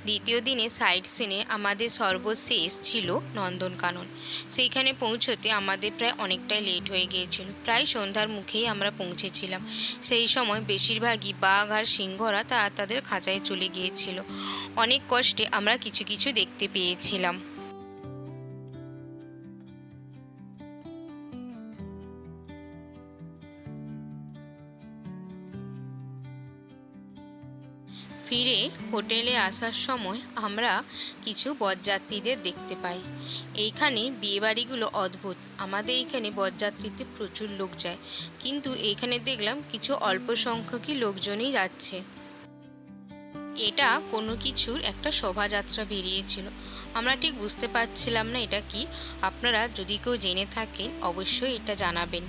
দ্বিতীয় দিনে সাইট সিনে আমাদের সর্বশেষ ছিল নন্দনকানন। সেইখানে পৌঁছতে আমাদের প্রায় অনেকটাই লেট হয়ে গিয়েছিল, প্রায় সন্ধ্যার মুখেই আমরা পৌঁছেছিলাম। সেই সময় বেশিরভাগই বাঘ আর সিংহরা তাদের খাঁচায় চলে গিয়েছিল। অনেক কষ্টে আমরা কিছু কিছু দেখতে পেয়েছিলাম। ফিরে হোটেলে আসার সময় আমরা কিছু বরযাত্রীদের দেখতে পাই। এইখানে বিয়েবাড়িগুলো অদ্ভুত। আমাদের এইখানে বরযাত্রীতে প্রচুর লোক যায়, কিন্তু এইখানে দেখলাম কিছু অল্প সংখ্যকই লোকজনই যাচ্ছে। এটা কোনো কিছুর একটা শোভাযাত্রা বেরিয়েছিল, আমরা ঠিক বুঝতে পারছিলাম না এটা কি। আপনারা যদি কেউ জেনে থাকেন অবশ্যই এটা জানাবেন।